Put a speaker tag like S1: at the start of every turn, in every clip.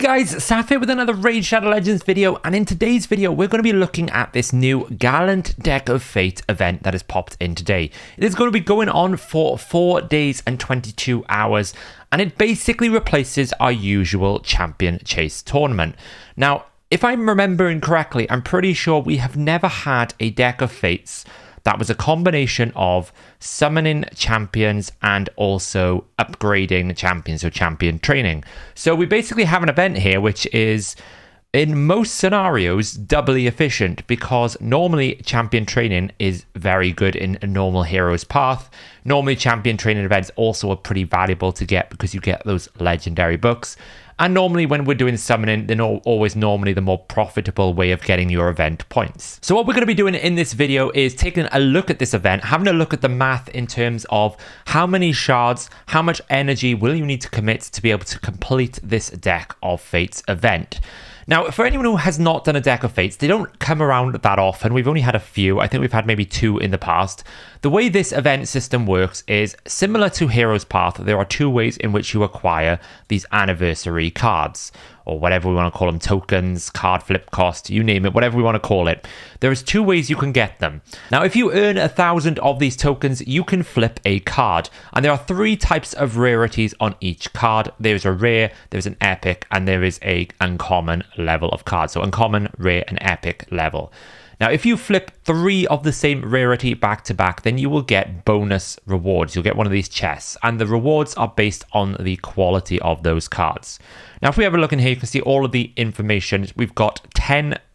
S1: Hey guys, Saf here with another Raid Shadow Legends video, and in today's video we're going to be looking at this new Gallant Deck of Fates event that has popped in today. It is going to be going on for 4 days and 22 hours, and it basically replaces our usual Champion Chase tournament. Now, if I'm remembering correctly, I'm pretty sure we have never had a Deck of Fates that was a combination of summoning champions and also upgrading champions, or champion training. So we basically have an event here which is, in most scenarios, doubly efficient, because normally champion training is very good in a normal hero's path. Normally champion training events also are pretty valuable to get because you get those legendary books. And normally when we're doing summoning, they're always normally the more profitable way of getting your event points. So what we're going to be doing in this video is taking a look at this event, having a look at the math in terms of how many shards, how much energy will you need to commit to be able to complete this Deck of Fates event. Now, for anyone who has not done a Deck of Fates, they don't come around that often. We've only had a few. I think we've had maybe 2 in the past. The way this event system works is similar to Hero's Path. There are 2 ways in which you acquire these anniversary cards, or whatever we want to call them, tokens, card flip cost, you name it, whatever we want to call it. There is 2 ways you can get them. Now, if you earn 1,000 of these tokens, you can flip a card. And there are 3 types of rarities on each card. There's a rare, there's an epic, and there is a uncommon level of cards. So uncommon, rare, and epic level. Now, if you flip 3 of the same rarity back to back, then you will get bonus rewards. You'll get one of these chests, and the rewards are based on the quality of those cards. Now, if we have a look in here, you can see all of the information. We've got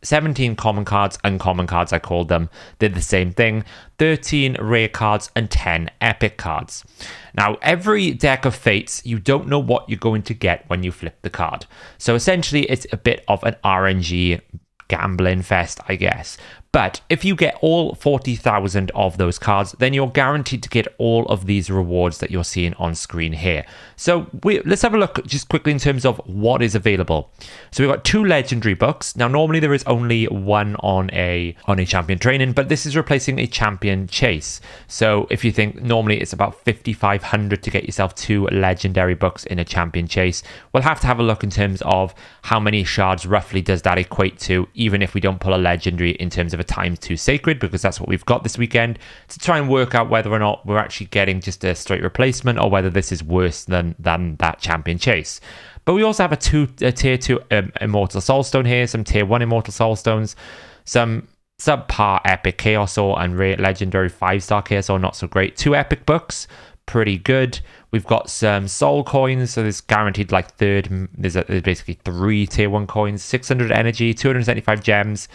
S1: 17 common cards, uncommon cards, I called them. They're the same thing. 13 rare cards and 10 epic cards. Now, every Deck of Fates, you don't know what you're going to get when you flip the card. So essentially, it's a bit of an RNG gambling fest, I guess. But if you get all 40,000 of those cards, then you're guaranteed to get all of these rewards that you're seeing on screen here. So let's have a look just quickly in terms of what is available. So we've got 2 legendary books. Now, normally there is only one on a champion training, but this is replacing a champion chase. So if you think normally it's about 5,500 to get yourself 2 legendary books in a champion chase, we'll have to have a look in terms of how many shards roughly does that equate to, even if we don't pull a legendary in terms of a ×2 sacred, because that's what we've got this weekend, to try and work out whether or not we're actually getting just a straight replacement or whether this is worse than that champion chase. But we also have a tier 2 immortal soulstone here, some tier 1 immortal soulstones, some subpar epic chaos ore and rare legendary 5-star chaos ore, not so great. 2 epic books, pretty good. We've got some soul coins, so there's guaranteed like there's basically 3 tier 1 coins, 600 energy, 275 gems,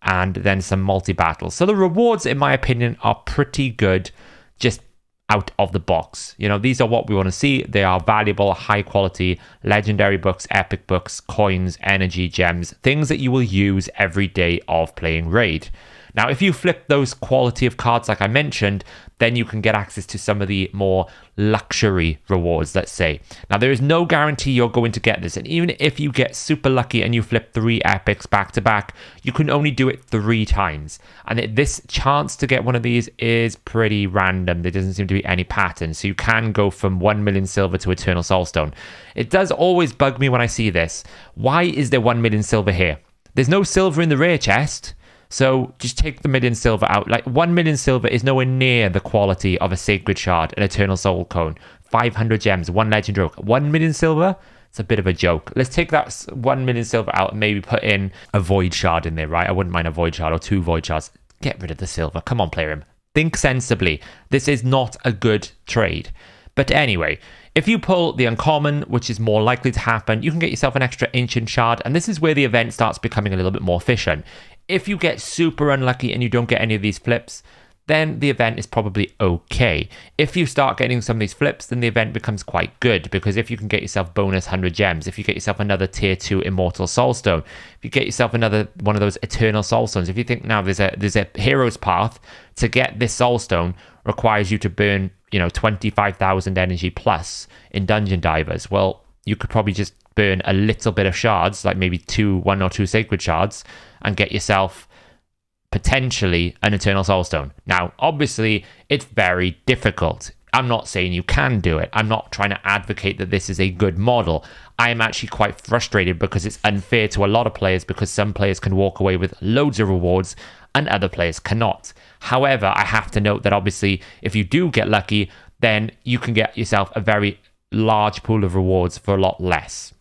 S1: and then some multi-battles. So the rewards, in my opinion, are pretty good just out of the box. You know, these are what we want to see. They are valuable, high quality, legendary books, epic books, coins, energy, gems, things that you will use every day of playing Raid. Now, if you flip those quality of cards like I mentioned, then you can get access to some of the more luxury rewards, let's say. Now, there is no guarantee you're going to get this. And even if you get super lucky and you flip 3 epics back to back, you can only do it 3 times. And this chance to get one of these is pretty random. There doesn't seem to be any pattern. So you can go from 1 million silver to Eternal Soulstone. It does always bug me when I see this. Why is there 1 million silver here? There's no silver in the rare chest. So just take the million silver out. Like 1 million silver is nowhere near the quality of a Sacred Shard, an Eternal Soul Cone, 500 gems, 1 legendary oak. 1 million silver? It's a bit of a joke. Let's take that 1 million silver out and maybe put in a Void Shard in there, right? I wouldn't mind a Void Shard or 2 Void Shards. Get rid of the silver. Come on, Plarium. Think sensibly. This is not a good trade. But anyway, if you pull the uncommon, which is more likely to happen, you can get yourself an extra ancient shard, and this is where the event starts becoming a little bit more efficient. If you get super unlucky and you don't get any of these flips, then the event is probably okay. If you start getting some of these flips, then the event becomes quite good, because if you can get yourself bonus 100 gems, if you get yourself another tier 2 immortal soulstone, if you get yourself another one of those eternal soulstones, if you think now there's a hero's path to get this soulstone requires you to burn 25,000 energy plus in dungeon divers, well, you could probably just burn a little bit of shards, like maybe 1 or 2 sacred shards, and get yourself potentially an Eternal Soulstone. Now, obviously, it's very difficult. I'm not saying you can do it. I'm not trying to advocate that this is a good model. I am actually quite frustrated because it's unfair to a lot of players, because some players can walk away with loads of rewards and other players cannot. However, I have to note that obviously if you do get lucky, then you can get yourself a very large pool of rewards for a lot less.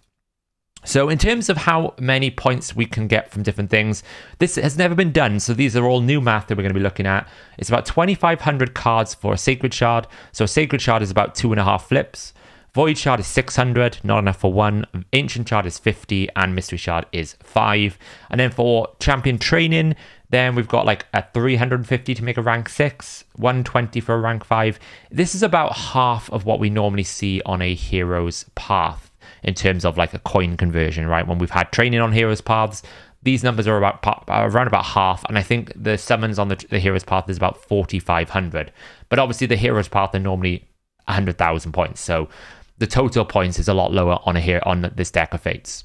S1: So in terms of how many points we can get from different things, this has never been done. So these are all new math that we're going to be looking at. It's about 2,500 cards for a Sacred Shard. So a Sacred Shard is about 2.5 flips. Void Shard is 600, not enough for one. Ancient Shard is 50, and Mystery Shard is 5. And then for Champion Training, then we've got like a 350 to make a rank 6, 120 for a rank 5. This is about half of what we normally see on a Hero's Path in terms of like a coin conversion, right? When we've had training on Hero's Paths, these numbers are around about half, and I think the summons on the Hero's Path is about 4,500. But obviously the Hero's Path are normally 100,000 points, so the total points is a lot lower on this Deck of Fates.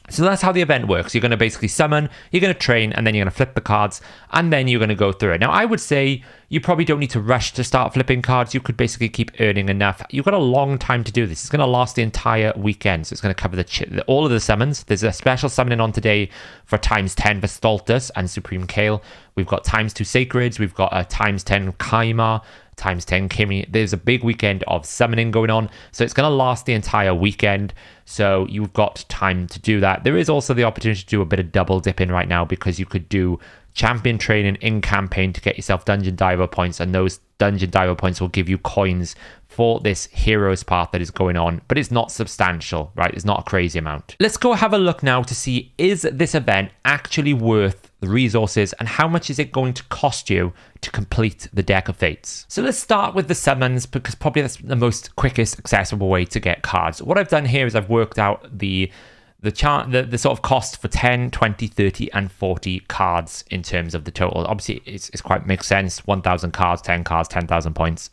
S1: So that's how the event works. You're going to basically summon, you're going to train, and then you're going to flip the cards, and then you're going to go through it. Now, I would say you probably don't need to rush to start flipping cards. You could basically keep earning enough. You've got a long time to do this. It's going to last the entire weekend, so it's going to cover all of the summons. There's a special summoning on today for ×10 for Stultus and Supreme Kale. We've got ×2 Sacreds. We've got a ×10 Kaimar, ×10 Kimi. There's a big weekend of summoning going on, so it's going to last the entire weekend. So you've got time to do that. There is also the opportunity to do a bit of double dipping right now, because you could do champion training in campaign to get yourself dungeon diver points, and those dungeon diver points will give you coins for this Hero's Path that is going on, but it's not substantial, right? It's not a crazy amount. Let's go have a look now to see, is this event actually worth the resources, and how much is it going to cost you to complete the Deck of Fates? So let's start with the summons, because probably that's the most quickest accessible way to get cards. What I've done here is I've worked out the sort of cost for 10, 20, 30, and 40 cards in terms of the total. Obviously, it's quite makes sense. 1,000 cards, 10 cards, 10,000 points,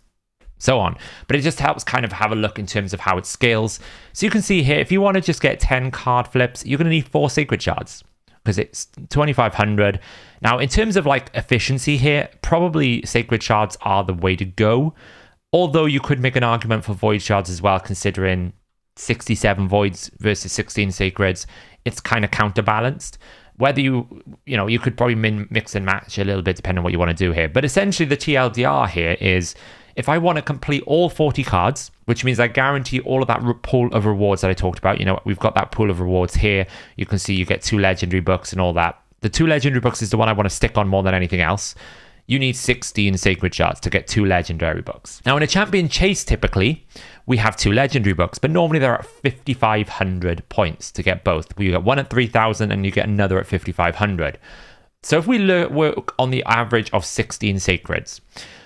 S1: so on. But it just helps kind of have a look in terms of how it scales. So you can see here, if you want to just get 10 card flips, you're going to need 4 Sacred Shards, because it's 2,500. Now, in terms of like efficiency here, probably Sacred Shards are the way to go. Although you could make an argument for Void Shards as well, considering 67 Voids versus 16 Sacreds. It's kind of counterbalanced. Whether you could probably mix and match a little bit depending on what you want to do here. But essentially the TLDR here is, if I want to complete all 40 cards, which means I guarantee all of that pool of rewards that I talked about. We've got that pool of rewards here. You can see you get 2 legendary books and all that. The 2 legendary books is the one I want to stick on more than anything else. You need 16 Sacred Shards to get 2 legendary books. Now, in a champion chase, typically, we have 2 legendary books, but normally they're at 5,500 points to get both. You get one at 3,000 and you get another at 5,500. So if we work on the average of 16 Sacreds,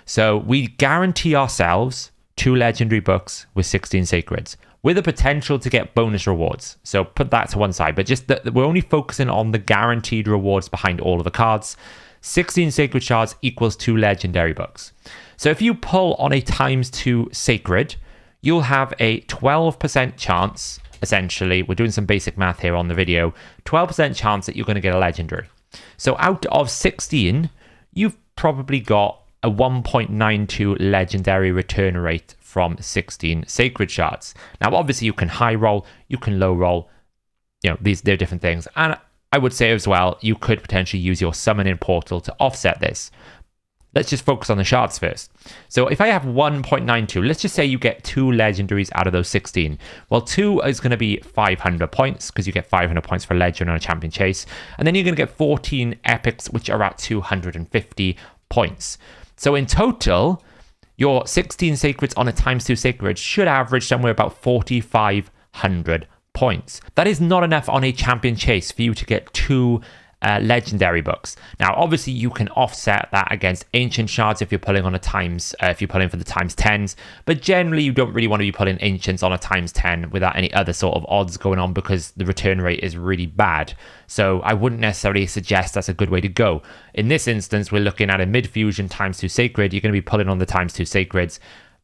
S1: so we guarantee ourselves 2 legendary books with 16 Sacreds, with the potential to get bonus rewards. So put that to one side, but just we're only focusing on the guaranteed rewards behind all of the cards. 16 Sacred Shards equals 2 legendary books. So if you pull on a ×2 Sacred, you'll have a 12% chance, essentially, we're doing some basic math here on the video, 12% chance that you're going to get a legendary. So out of 16, you've probably got a 1.92 legendary return rate from 16 Sacred Shards. Now, obviously, you can high roll, you can low roll, they're different things. And I would say as well, you could potentially use your summoning portal to offset this. Let's just focus on the shards first. So if I have 1.92, let's just say you get 2 legendaries out of those 16. Well, 2 is going to be 500 points, because you get 500 points for legend on a champion chase. And then you're going to get 14 epics, which are at 250 points. So in total, your 16 sacreds on a ×2 sacred should average somewhere about 4,500 points. That is not enough on a champion chase for you to get 2 legendary books. Now, obviously, you can offset that against ancient shards if you're pulling on if you're pulling for the ×10s. But generally, you don't really want to be pulling ancients on a ×10 without any other sort of odds going on, because the return rate is really bad. So I wouldn't necessarily suggest that's a good way to go. In this instance, we're looking at a mid-fusion ×2 sacred. You're going to be pulling on the ×2 sacreds.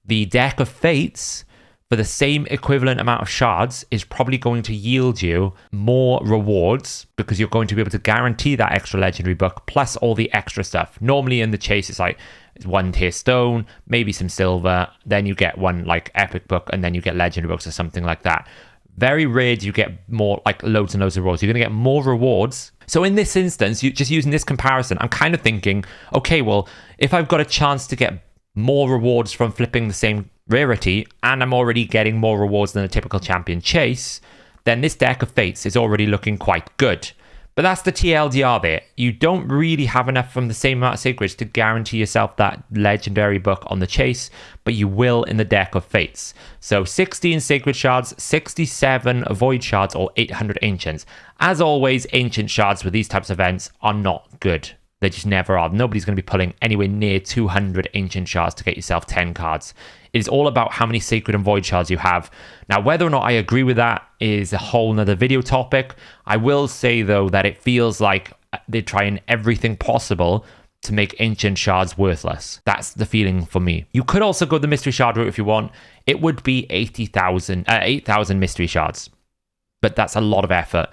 S1: The Deck of Fates for the same equivalent amount of shards is probably going to yield you more rewards because you're going to be able to guarantee that extra legendary book plus all the extra stuff. Normally in the chase, it's like one tier stone, maybe some silver, then you get one like epic book, and then you get legendary books or something like that. Very rare do you get more, like loads and loads of rewards. You're going to get more rewards. So in this instance, you just using this comparison, I'm kind of thinking, okay, well, if I've got a chance to get more rewards from flipping the same rarity, and I'm already getting more rewards than a typical champion chase, then this deck of fates is already looking quite good. But that's the TLDR there. You don't really have enough from the same amount of sacreds to guarantee yourself that legendary book on the chase, but you will in the deck of fates. So 16 sacred shards, 67 void shards, or 800 ancients. As always, ancient shards with these types of events are not good. They just never are. Nobody's going to be pulling anywhere near 200 ancient shards to get yourself 10 cards. It is all about how many sacred and void shards you have. Now, whether or not I agree with that is a whole nother video topic. I will say, though, that it feels like they're trying everything possible to make ancient shards worthless. That's the feeling for me. You could also go the mystery shard route if you want. It would be 8,000 mystery shards. But that's a lot of effort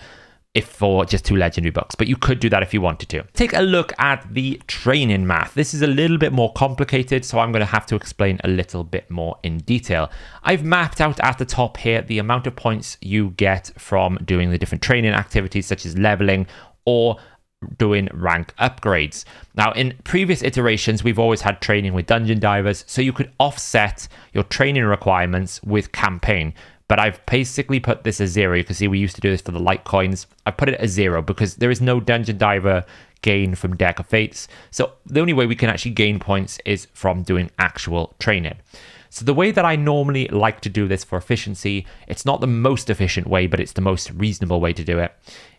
S1: if for just 2 legendary books, but you could do that if you wanted to. Take a look at the training math. This is a little bit more complicated, so I'm going to have to explain a little bit more in detail. I've mapped out at the top here the amount of points you get from doing the different training activities, such as leveling or doing rank upgrades. Now, in previous iterations, we've always had training with dungeon divers, so you could offset your training requirements with campaign. But I've basically put this as 0. You can see we used to do this for the light coins. I've put it as 0 because there is no dungeon diver gain from Deck of Fates. So the only way we can actually gain points is from doing actual training. So the way that I normally like to do this for efficiency, it's not the most efficient way, but it's the most reasonable way to do it,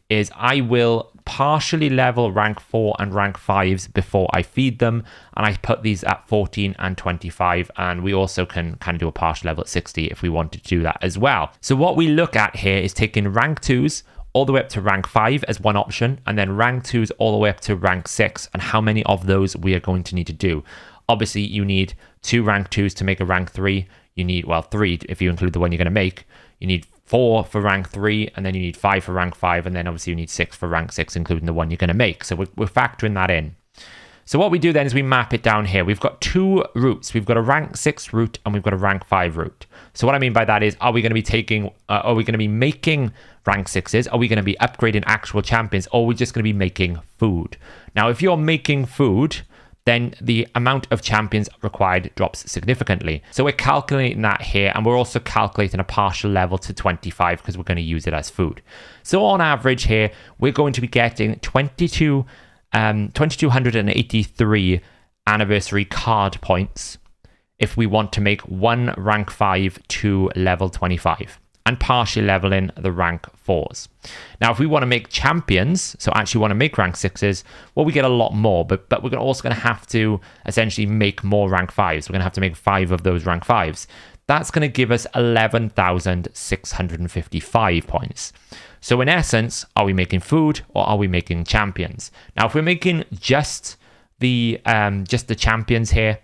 S1: is I will partially level rank 4 and rank 5s before I feed them, and I put these at 14 and 25, and we also can kind of do a partial level at 60 if we wanted to do that as well. So what we look at here is taking rank 2s all the way up to rank 5 as one option, and then rank 2s all the way up to rank 6, and how many of those we are going to need to do. Obviously, you need 2 rank 2s to make a rank 3. You need, well, 3 if you include the one you're going to make. You need 4 for rank 3, and then you need 5 for rank 5, and then obviously you need 6 for rank 6, including the one you're going to make. So we're factoring that in. So what we do then is we map it down here. We've got 2 routes. We've got a rank 6 route, and we've got a rank 5 route. So what I mean by that is, are we going to be making rank 6s? Are we going to be upgrading actual champions? Or are we just going to be making food? Now, if you're making food, then the amount of champions required drops significantly. So we're calculating that here, and we're also calculating a partial level to 25 because we're going to use it as food. So on average here, we're going to be getting 2,283 anniversary card points if we want to make 1 rank 5 to level 25. And partially leveling the rank 4s. Now, if we want to make champions, so actually want to make rank 6s, well, we get a lot more, but we're also going to have to essentially make more rank 5s. We're going to have to make 5 of those rank 5s. That's going to give us 11,655 points. So in essence, are we making food or are we making champions? Now, if we're making just the champions here,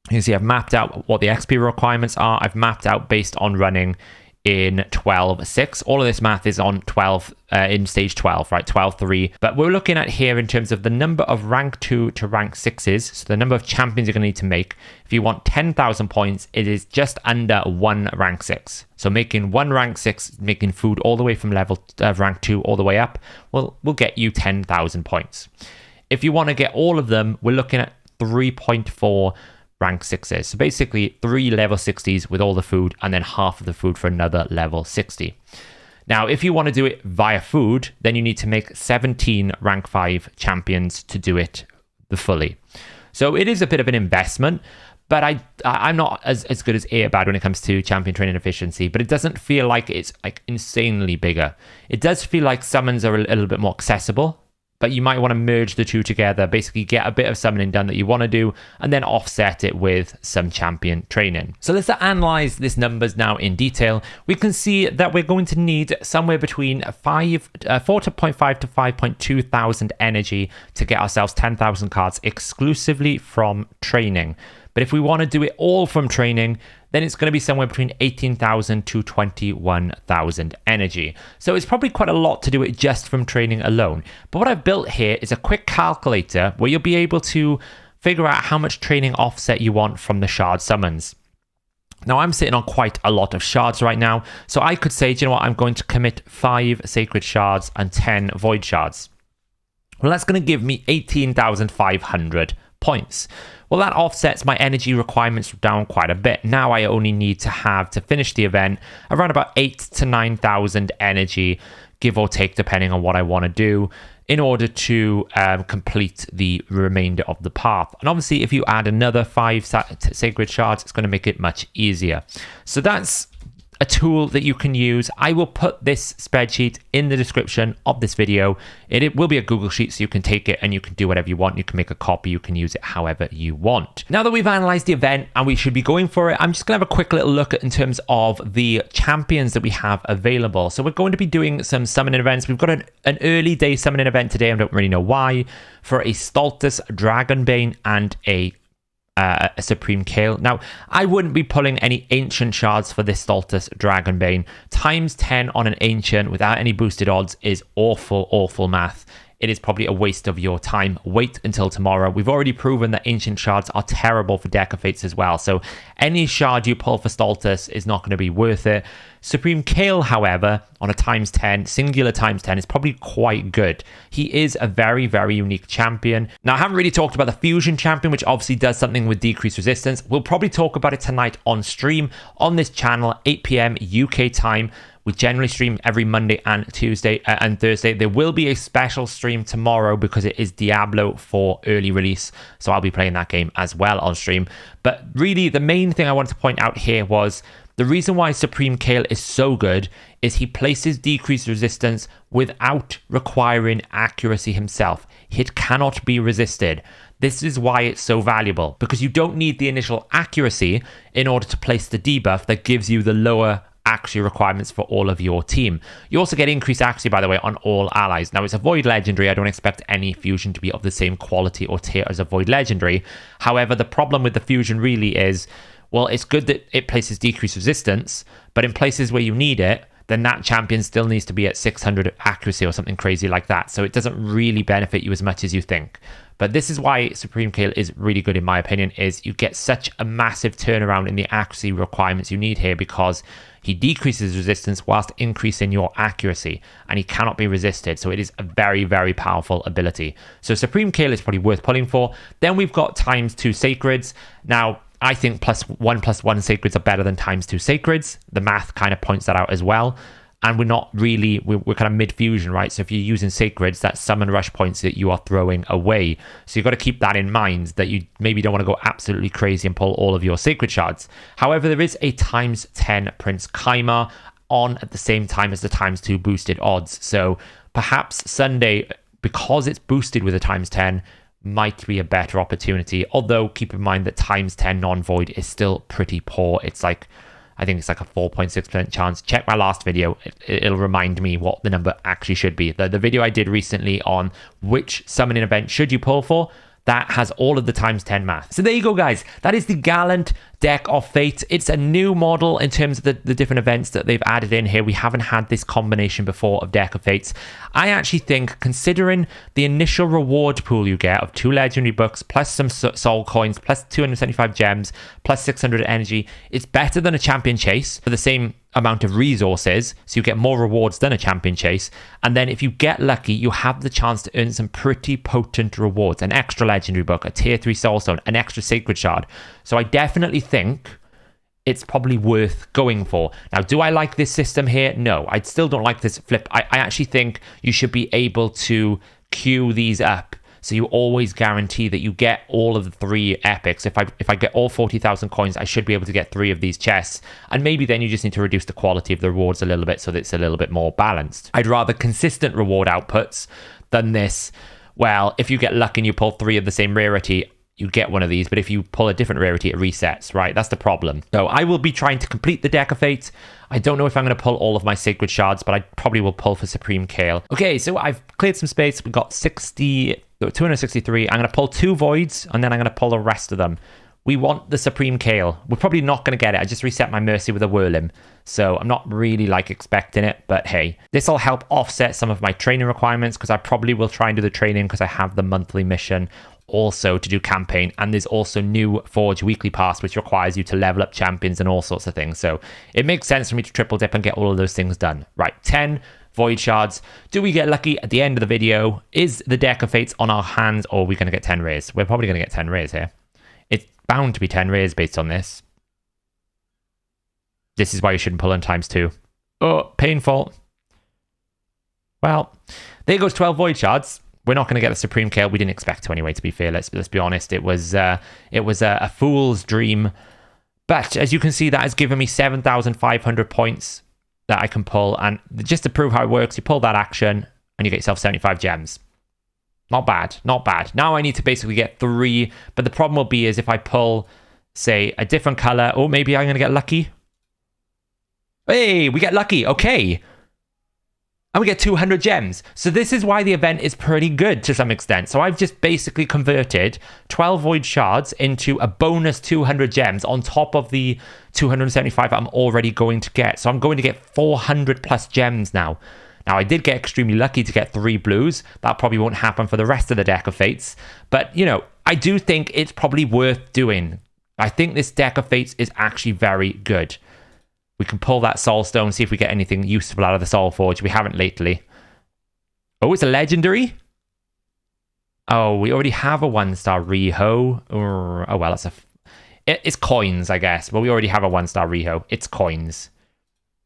S1: you can see I've mapped out what the XP requirements are. I've mapped out based on running in 12.6. All of this math is on 12 in stage 12, right? 12.3. But we're looking at here in terms of the number of rank 2 to rank 6s. So the number of champions you're going to need to make. If you want 10,000 points, it is just under 1 rank 6. So making 1 rank 6, making food all the way from level rank 2 all the way up, will get you 10,000 points. If you want to get all of them, we're looking at 3.4 rank 6s. So basically 3 level 60s with all the food, and then half of the food for another level 60. Now, if you want to do it via food, then you need to make 17 rank 5 champions to do it fully. So it is a bit of an investment, but I'm not as good as Airbad when it comes to champion training efficiency, but it doesn't feel like it's like insanely bigger. It does feel like summons are a little bit more accessible, but you might want to merge the two together, basically get a bit of summoning done that you want to do, and then offset it with some champion training. So let's analyze these numbers now in detail. We can see that we're going to need somewhere between 4.5 to 5.2 thousand energy to get ourselves 10,000 cards exclusively from training. But if we want to do it all from training, then it's going to be somewhere between 18,000 to 21,000 energy. So it's probably quite a lot to do it just from training alone. But what I've built here is a quick calculator where you'll be able to figure out how much training offset you want from the shard summons. Now, I'm sitting on quite a lot of shards right now, so I could say, do you know what, I'm going to commit 5 sacred shards and 10 void shards. Well, that's going to give me 18,500 points. Well, that offsets my energy requirements down quite a bit. Now I only need to have, to finish the event, around about 8,000 to 9,000 energy, give or take, depending on what I want to do, in order to complete the remainder of the path. And obviously, if you add another 5 sacred shards, it's going to make it much easier. So that's a tool that you can use. I will put this spreadsheet in the description of this video. It will be a Google Sheet, so you can take it and you can do whatever you want. You can make a copy, you can use it however you want. Now that we've analyzed the event and we should be going for it, I'm just gonna have a quick little look at in terms of the champions that we have available. So we're going to be doing some summoning events. We've got an early day summoning event today. I don't really know why, for a Stultus Dragonbane and a Supreme Kale. Now, I wouldn't be pulling any ancient shards for this Stultus Dragonbane. Times 10 on an ancient without any boosted odds is awful math. It is probably a waste of your time. Wait until tomorrow. We've already proven that ancient shards are terrible for Deck of Fates as well. So any shard you pull for Stultus is not going to be worth it. Supreme Kale, however, on a times 10, singular times 10, is probably quite good. He is a very, very unique champion. Now, I haven't really talked about the Fusion champion, which obviously does something with decreased resistance. We'll probably talk about it tonight on stream on this channel, 8 p.m. UK time. We generally stream every Monday and Tuesday and Thursday. There will be a special stream tomorrow because it is Diablo 4 early release. So I'll be playing that game as well on stream. But really, the main thing I wanted to point out here was the reason why Supreme Kale is so good is he places decreased resistance without requiring accuracy himself. It cannot be resisted. This is why it's so valuable, because you don't need the initial accuracy in order to place the debuff that gives you the lower accuracy requirements for all of your team. You also get increased accuracy, by the way, on all allies. Now, it's a Void Legendary. I don't expect any Fusion to be of the same quality or tier as a Void Legendary. However, the problem with the Fusion really is, well, it's good that it places decreased resistance, but in places where you need it, then that champion still needs to be at 600 accuracy or something crazy like that. So it doesn't really benefit you as much as you think. But this is why Supreme Kale is really good, in my opinion, is you get such a massive turnaround in the accuracy requirements you need here, because he decreases resistance whilst increasing your accuracy, and he cannot be resisted. So it is a very, very powerful ability. So Supreme Kale is probably worth pulling for. Then we've got times 2 Sacreds. Now, I think +1/+1 Sacreds are better than times 2 Sacreds. The math kind of points that out as well. And we're not really, we're kind of mid-fusion, right? So if you're using Sacreds, that's summon rush points that you are throwing away. So you've got to keep that in mind, that you maybe don't want to go absolutely crazy and pull all of your Sacred Shards. However, there is a times 10 Prince Kaima on at the same time as the times 2 boosted odds. So perhaps Sunday, because it's boosted with a times 10, might be a better opportunity. Although keep in mind that times 10 non-void is still pretty poor. It's like, I think it's like a 4.6% chance. Check my last video. It'll remind me what the number actually should be. The video I did recently on which summoning event should you pull for, that has all of the times 10 math. So there you go, guys. That is the Gallant Deck of Fates. It's a new model in terms of the different events that they've added in here. We haven't had this combination before of Deck of Fates. I actually think, considering the initial reward pool you get of 2 legendary books, plus some soul coins, plus 275 gems, plus 600 energy, it's better than a champion chase for the same amount of resources, so you get more rewards than a champion chase. And then if you get lucky, you have the chance to earn some pretty potent rewards: an extra legendary book, a tier 3 soul stone, an extra sacred shard. So I definitely think it's probably worth going for. Now, do I like this system here? No, I still don't like this flip. I actually think you should be able to queue these up, so you always guarantee that you get all of the 3 epics. If I get all 40,000 coins, I should be able to get 3 of these chests. And maybe then you just need to reduce the quality of the rewards a little bit so that it's a little bit more balanced. I'd rather consistent reward outputs than this, well, if you get lucky and you pull 3 of the same rarity, you get one of these, but if you pull a different rarity, it resets, right? That's the problem. So I will be trying to complete the Deck of Fates. I don't know if I'm going to pull all of my Sacred Shards, but I probably will pull for Supreme Kale. Okay, so I've cleared some space. We've got 263. I'm going to pull 2 Voids, and then I'm going to pull the rest of them. we want the Supreme Kale. We're probably not going to get it. I just reset my Mercy with a Whirlim, so I'm not really like expecting it, but hey, this will help offset some of my training requirements, because I probably will try and do the training because I have the monthly mission also to do campaign, and there's also new Forge weekly pass which requires you to level up champions and all sorts of things, so it makes sense for me to triple dip and get all of those things done. Right, 10 Void Shards. Do we get lucky at the end of the video? Is the Deck of Fates on our hands, or are we going to get 10 rares? We're probably going to get 10 rares here. It's bound to be 10 rares based on this. This is why you shouldn't pull in ×2. Oh, painful. Well, there goes 12 Void Shards. We're not going to get the Supreme Kale. We didn't expect to anyway, to be fair. Let's be honest. It was a fool's dream. But as you can see, that has given me 7,500 points that I can pull. And just to prove how it works, you pull that action and you get yourself 75 gems. Not bad. Not bad. Now I need to basically get 3. But the problem will be is if I pull, say, a different color. Or maybe I'm going to get lucky. Hey, we get lucky. Okay. And we get 200 gems. So this is why the event is pretty good to some extent. So I've just basically converted 12 Void Shards into a bonus 200 gems on top of the 275 I'm already going to get. So I'm going to get 400 plus gems now. Now, I did get extremely lucky to get 3 blues. That probably won't happen for the rest of the Deck of Fates. But, you know, I do think it's probably worth doing. I think this Deck of Fates is actually very good. We can pull that Soul Stone, see if we get anything useful out of the Soul Forge. We haven't lately. Oh, it's a legendary? Oh, we already have a 1-star Riho. Oh, well, that's it's coins, I guess. But we already have a 1-star Riho. It's coins.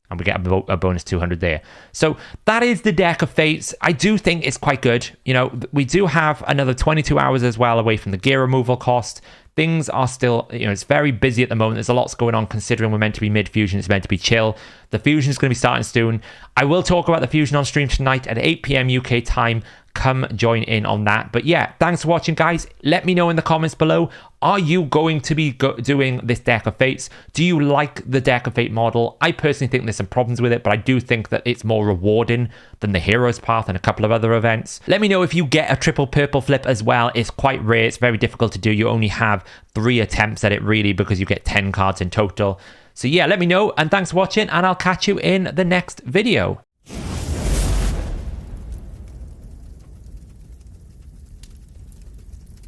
S1: And we get a bonus 200 there. So that is the Deck of Fates. I do think it's quite good. You know, we do have another 22 hours as well away from the gear removal cost. Things are still, you know, it's very busy at the moment. There's a lot going on considering we're meant to be mid-fusion. It's meant to be chill. The fusion is going to be starting soon. I will talk about the fusion on stream tonight at 8 p.m. UK time. Come join in on that. But yeah, thanks for watching, guys. Let me know in the comments below. Are you going to be doing this Deck of Fates? Do you like the Deck of Fate model? I personally think there's some problems with it, but I do think that it's more rewarding than the Hero's Path and a couple of other events. Let me know if you get a triple purple flip as well. It's quite rare. It's very difficult to do. You only have 3 attempts at it, really, because you get 10 cards in total. So yeah, let me know, and thanks for watching, and I'll catch you in the next video.